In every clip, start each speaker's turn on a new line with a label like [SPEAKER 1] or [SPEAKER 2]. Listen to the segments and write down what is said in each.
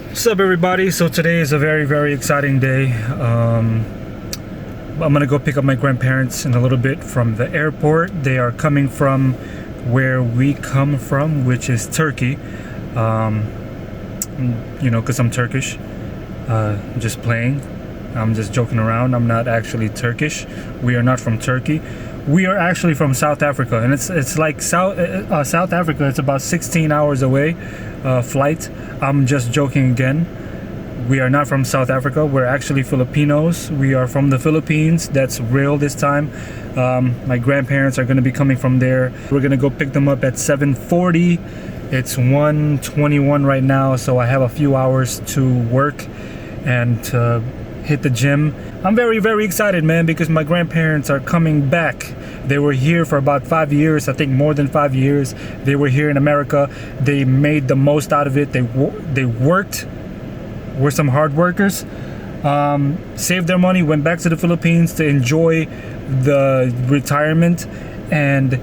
[SPEAKER 1] What's up, everybody? So today is a very exciting day. I'm gonna go pick up my grandparents in a little bit from the airport. They are coming from where we come from, which is Turkey. Because I'm Turkish. Just playing. I'm just joking around. I'm not actually Turkish. We are not from Turkey. We are actually from South Africa, and it's like South Africa. It's about 16 hours away flight. I'm just joking again. We are not from South Africa. We're actually Filipinos. We are from the Philippines. That's real this time. My grandparents are going to be coming from there. We're going to go pick them up at 7:40. It's 1:21 right now, so I have a few hours to work and hit the gym. I'm very excited, man, because my grandparents are coming back. They were here for about 5 years, I think more than 5 years. They were here in America. They made the most out of it. They worked, were some hard workers, saved their money, went back to the Philippines to enjoy the retirement, and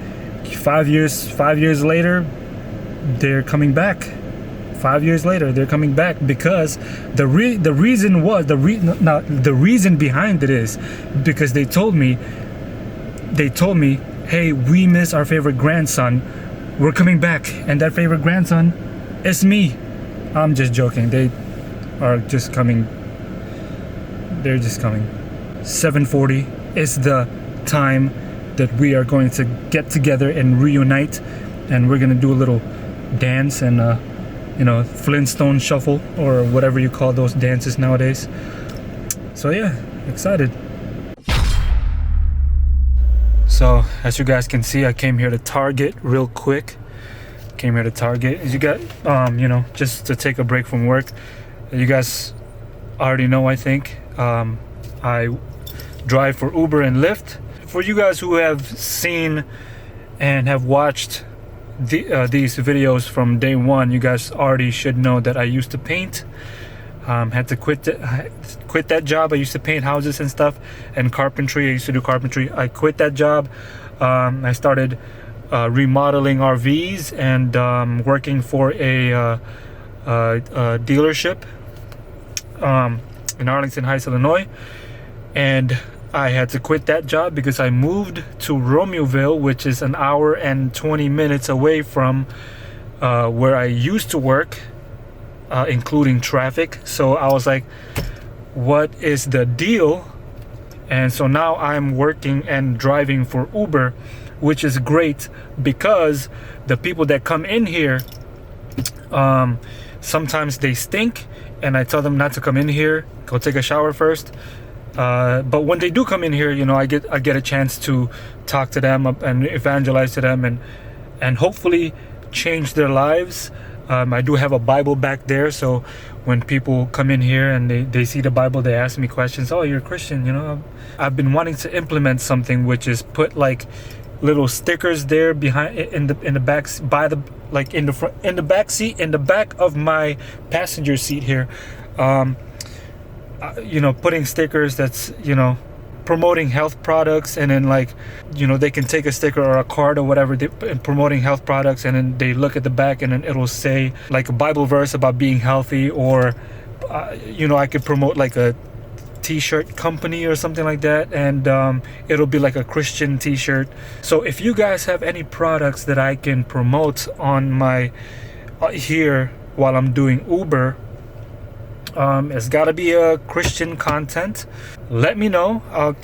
[SPEAKER 1] 5 years later, they're coming back. 5 years later, they're coming back because the reason behind it is because they told me, hey, we miss our favorite grandson. We're coming back, and that favorite grandson is me. I'm just joking. They are just coming. They're just coming. 7:40 is the time that we are going to get together and reunite, and we're gonna do a little dance and Flintstone shuffle or whatever you call those dances nowadays. So yeah, excited. So as you guys can see, I came here to Target real quick. As you got just to take a break from work. You guys already know, I think, I drive for Uber and Lyft. For you guys who have seen and have watched these videos from day one, you guys already should know that I used to paint. Had to quit that job. I used to paint houses and stuff, and carpentry. I used to do carpentry. I quit that job. I started remodeling RVs and working for a dealership in Arlington Heights, Illinois. And I had to quit that job because I moved to Romeoville, which is an hour and 20 minutes away from where I used to work, including traffic. So I was like, what is the deal? And so now I'm working and driving for Uber, which is great because the people that come in here, sometimes they stink, and I tell them not to come in here, go take a shower first. But when they do come in here, I get a chance to talk to them and evangelize to them and hopefully change their lives. I do have a Bible back there, so when people come in here and they see the Bible, they ask me questions. Oh, you're a Christian, I've been wanting to implement something, which is put like little stickers there behind in the back by the like in the front, in the back seat, in the back of my passenger seat here. Putting stickers that's promoting health products, and then they can take a sticker or a card or whatever promoting health products, and then they look at the back and then it'll say like a Bible verse about being healthy, or I could promote like a t-shirt company or something like that, and it'll be like a Christian t-shirt. So if you guys have any products that I can promote on my here while I'm doing Uber, it's got to be a Christian content. Let me know. I'll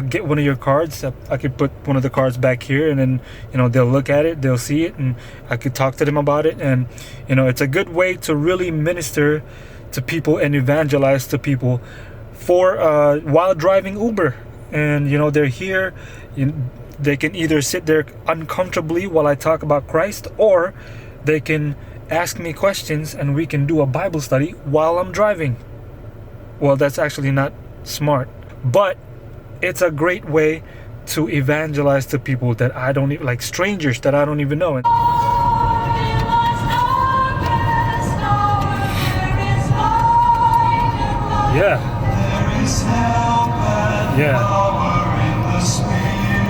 [SPEAKER 1] get one of your cards. I could put one of the cards back here, and then they'll look at it, they'll see it, and I could talk to them about it. And it's a good way to really minister to people and evangelize to people for while driving Uber. And they're here. They can either sit there uncomfortably while I talk about Christ, or they can ask me questions and we can do a Bible study while I'm driving. Well, that's actually not smart, but it's a great way to evangelize to people that I don't even, like strangers that I don't even know. Yeah.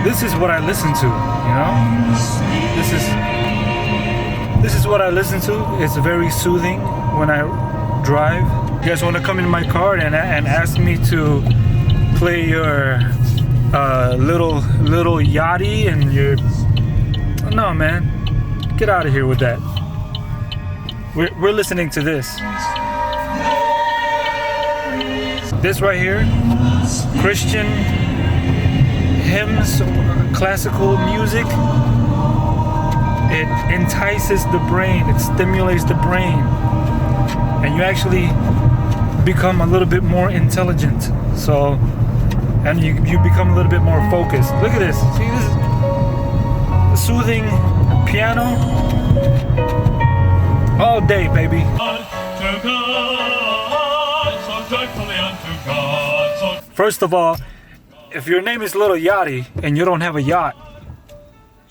[SPEAKER 1] This is what I listen to, This is what I listen to. It's very soothing when I drive. You guys want to come in my car and ask me to play your Lil Yachty and your... No, man. Get out of here with that. We're listening to this. This right here, Christian hymns, classical music. It entices the brain, it stimulates the brain, and you actually become a little bit more intelligent. So, and you become a little bit more focused. Look at this. See, this is soothing piano all day, baby. First of all, if your name is Lil Yachty and you don't have a yacht,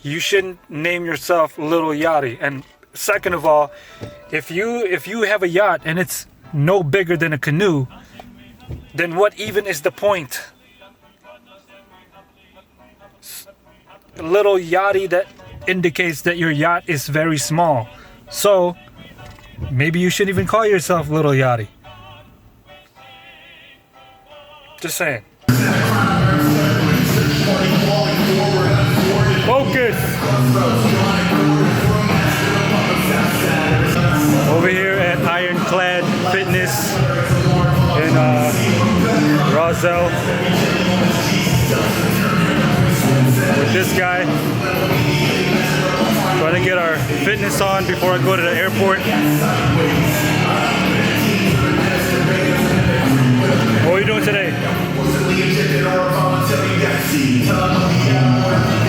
[SPEAKER 1] you shouldn't name yourself Lil Yachty. And second of all, if you have a yacht and it's no bigger than a canoe, then what even is the point? Lil Yachty, that indicates that your yacht is very small. So maybe you shouldn't even call yourself Lil Yachty. Just saying. Focus. Over here at Ironclad Fitness in Roselle with this guy. Trying to get our fitness on before I go to the airport. What are you doing today?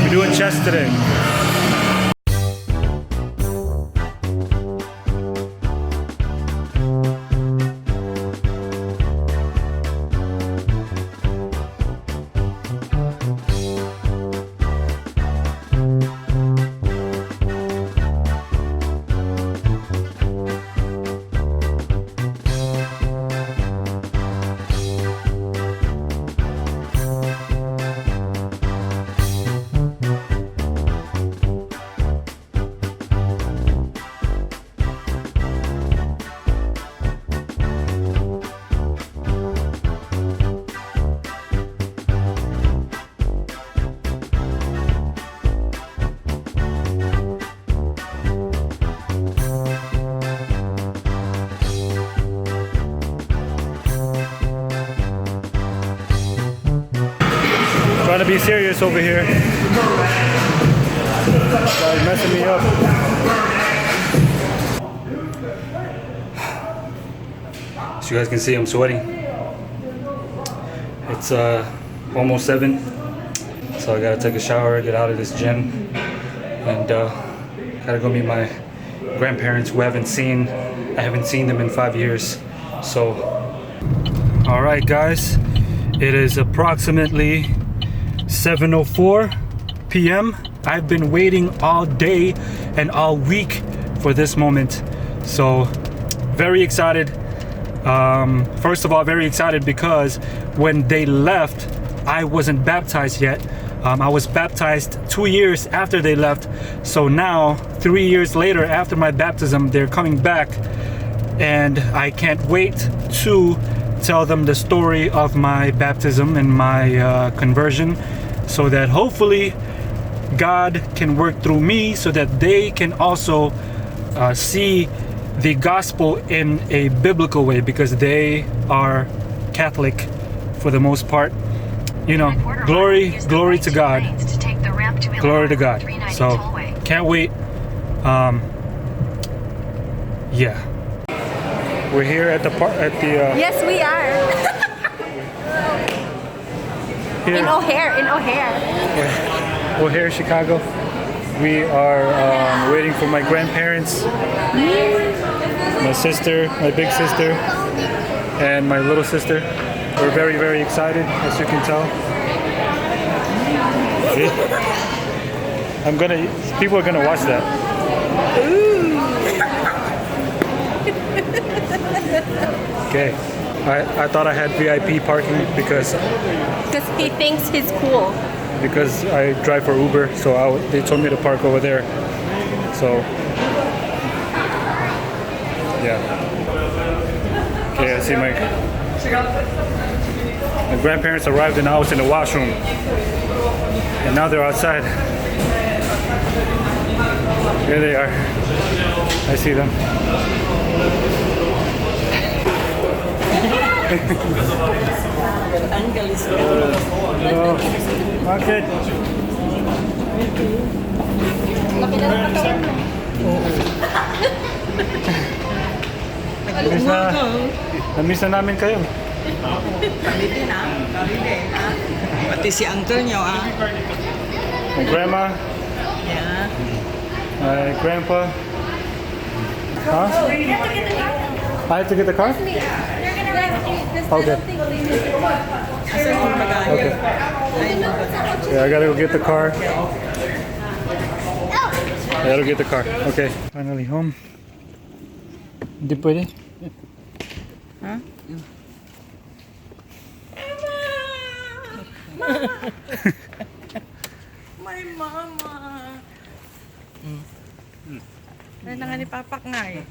[SPEAKER 1] We're doing chest today. Trying to be serious over here. Guys messing me up. As you guys can see, I'm sweating. It's almost 7, so I gotta take a shower, get out of this gym, and gotta go meet my grandparents who I haven't seen them in 5 years. So, all right, guys, it is approximately 7:04 p.m. I've been waiting all day and all week for this moment, so very excited. First of all, very excited because when they left, I wasn't baptized yet. I was baptized 2 years after they left, so now 3 years later after my baptism, they're coming back, and I can't wait to tell them the story of my baptism and my conversion, so that hopefully God can work through me so that they can also see the gospel in a biblical way, because they are Catholic for the most part. You know, glory to God. Glory to God. So can't wait. Yeah. We're here at the park at the
[SPEAKER 2] Yes, we are.
[SPEAKER 1] here.
[SPEAKER 2] In O'Hare.
[SPEAKER 1] O'Hare, Chicago. We are waiting for my grandparents, my sister, my big sister, and my little sister. We're very, very excited, as you can tell. People are gonna watch that. Okay. I thought I had VIP parking because
[SPEAKER 2] he thinks he's cool.
[SPEAKER 1] Because I drive for Uber, so they told me to park over there. So, yeah. Yeah, see my grandparents arrived and I was in the washroom. And now they're outside. Here they are. I see them. Okay. Namiss na namin kayo.
[SPEAKER 3] Kami din ah. Pati si uncle nyo ah.
[SPEAKER 1] My grandma,
[SPEAKER 3] Yeah.
[SPEAKER 1] my grandpa. Huh? I have to get the car? Okay. Okay. Yeah, I gotta go get the car. I gotta get the car. Okay. Finally home. Hindi pwede?
[SPEAKER 3] Huh? My mama. Ay na nga ni Papak nga eh.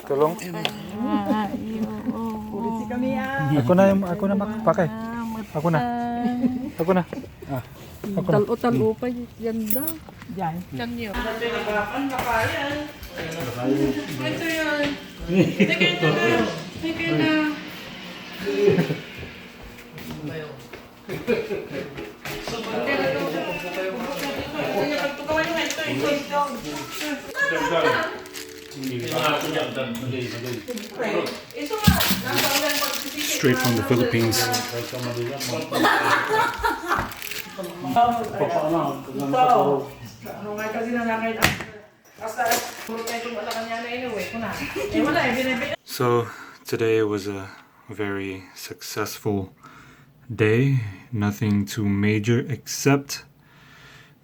[SPEAKER 1] Tulong?
[SPEAKER 3] Ulit kami ah.
[SPEAKER 1] Ako na makapakay. Ako na. Ako na. Ah. Ako na.
[SPEAKER 2] Talo pa ganda.
[SPEAKER 3] Diyan.
[SPEAKER 2] Kanyo.
[SPEAKER 3] Nagagapan na kaya. Ito yun. Teka na. Teka na.
[SPEAKER 1] Straight from the Philippines. So today was a very successful day. Nothing too major except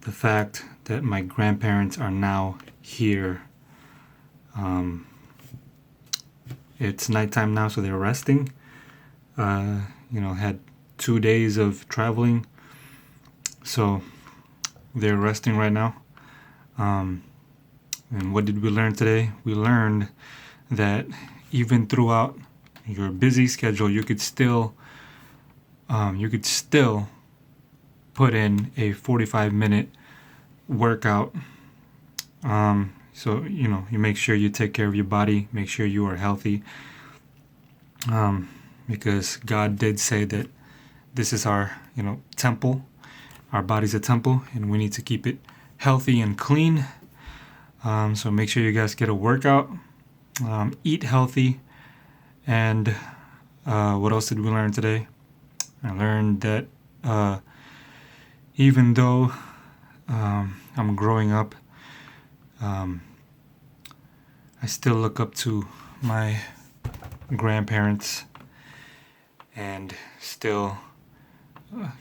[SPEAKER 1] the fact that my grandparents are now here. It's nighttime now, so they're resting. Had 2 days of traveling, so they're resting right now. And what did we learn today? We learned that even throughout your busy schedule, you could still put in a 45-minute workout. So you make sure you take care of your body, make sure you are healthy, because God did say that this is our temple. Our body's a temple, and we need to keep it healthy and clean. So make sure you guys get a workout, eat healthy, and what else did we learn today? I learned that even though I'm growing up, I still look up to my grandparents and still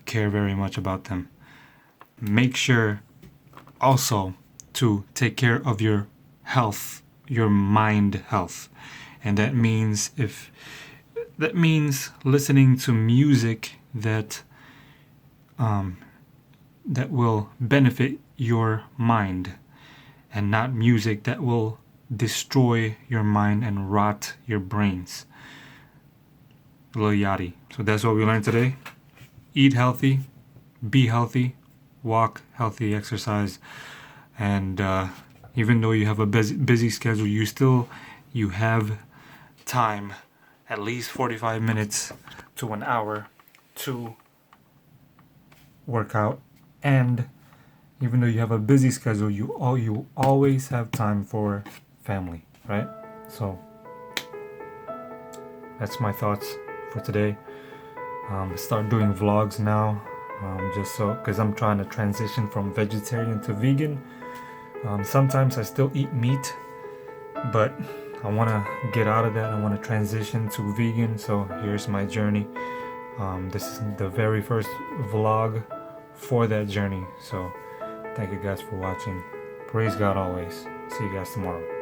[SPEAKER 1] care very much about them. Make sure also to take care of your health, your mind health. And that means listening to music that will benefit your mind, and not music that will destroy your mind and rot your brains. Lil Yachty. So that's what we learned today. Eat healthy, be healthy, walk healthy, exercise, and even though you have a busy schedule, you have time, at least 45 minutes to an hour, to work out. And even though you have a busy schedule, you always have time for family, right? So that's my thoughts for today. Start doing vlogs now, because I'm trying to transition from vegetarian to vegan. Sometimes I still eat meat, but I want to get out of that. I want to transition to vegan. So here's my journey. This is the very first vlog for that journey. So thank you guys for watching. Praise God always. See you guys tomorrow.